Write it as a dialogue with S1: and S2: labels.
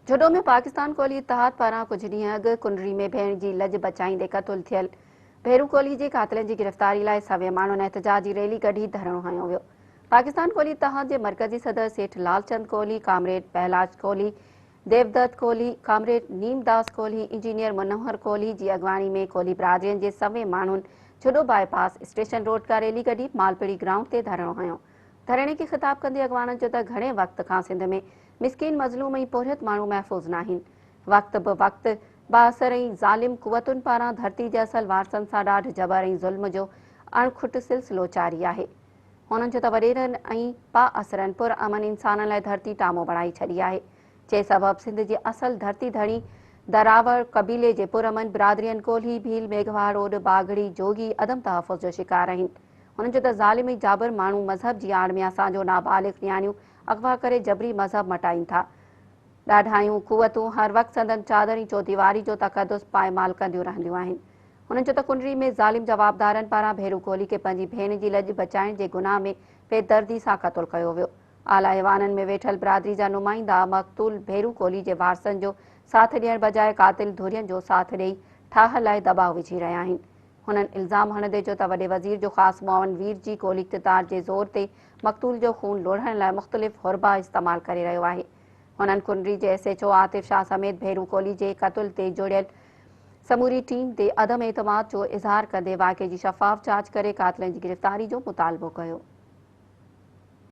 S1: झुडो में पाकिस्तान कोहली इतिहाद पारां कुछ ॾींहं अॻु कुंडरी में भेण जी लॼ बचाईंदे क़तुलु थियल भेरू कोहली जे क़ातिलनि जी गिरफ़्तारी लाइ सवे माण्हुनि एहतजाजी रैली कढी धरणो हयो वियो। पाकिस्तान कोहली इतिहाद जे मरकज़ी सदर सेठ Lalchand Kohli, comrade Pahlaj Kohli, Devdatt Kohli, comrade Neemdas Kohli, engineer Manohar Kohli ji अॻवानी में कोहली बिरादरियुनि जे सवे माण्हुनि झुडो बाईपास स्टेशन रोड खां रैली कढी मालपीड़ी ग्राउंड ते धरणो हयो। धरणे खे ख़िताब कंदे अॻवाननि चयो त घणे वक़्त खां सिंध में मिसकिन मज़लूम ऐं पोरियत माण्हू महफ़ूज़ नाहिनि। वक़्त ब वक़्त बाअसर ऐं ज़ालिम कुवतुनि पारां धरती जे असल वारसनि सां ॾाढ जबर ऐं ज़ुल्म जो अणखुट सिलसिलो जारी आहे। हुननि चयो त वॾेरनि ऐं बाअसरनि पुरअमन इंसाननि लाइ धरती टामो बणाई छॾी आहे, जंहिं सबबि सिंध जी असल धरती धणी दरावर कबीले जे पुरअमन बिरादरियुनि कोहली, भील, मेघवाड़, ओड, बागड़ी, जोगी अदम तहफ़ुज़ जो शिकार आहिनि। हुननि चयो त ज़ालिम ऐं जाबिर माण्हू मज़हब जी आड़ में असांजो नाबालिग नियाणियूं अगवा करे जबरी मज़हब मटाइनि था। ॾाढायूं कुवतूं हर वक़्तु संदन चादर ऐं चौदीवारी जो तक़दुस पाएमाल कंदियूं रहंदियूं आहिनि। हुननि चयो त कुंडरी में ज़ालिम जवाबदारनि पारां भेरू कोहली खे पंहिंजी भेण जी लॼ बचाइण जे गुनाह में बेदर्दी सां क़तलु कयो वियो। आला ऐवाननि में वेठल बिरादरी जा नुमाइंदा मक़तूल भेरू कोहली जे वारसनि जो साथ ॾियण बजाए क़ातिल धुरियनि जो साथ ॾेई ठाह लाइ दॿाउ विझी रहिया आहिनि। हुननि इल्ज़ाम हणंदे चयो त वॾे वज़ीर जो ख़ासि मुआविन वीर जी कोहली इक़्तिदार जे ज़ोर ते मक़तूल जो खून लोढ़ण लाइ मुख़्तलिफ़ हुरबा इस्तेमालु करे रहियो आहे। हुननि कुंडरी जे SHO आतिफ शाह समेत भेरू कोहली जे क़तल ते जुड़ियल समूरी टीम ते अदम एतमाद जो इज़हार कंदे वाक़े जी शफ़ाफ़ जांच करे क़ातिलनि जी गिरफ़्तारी जो मुतालबो कयो।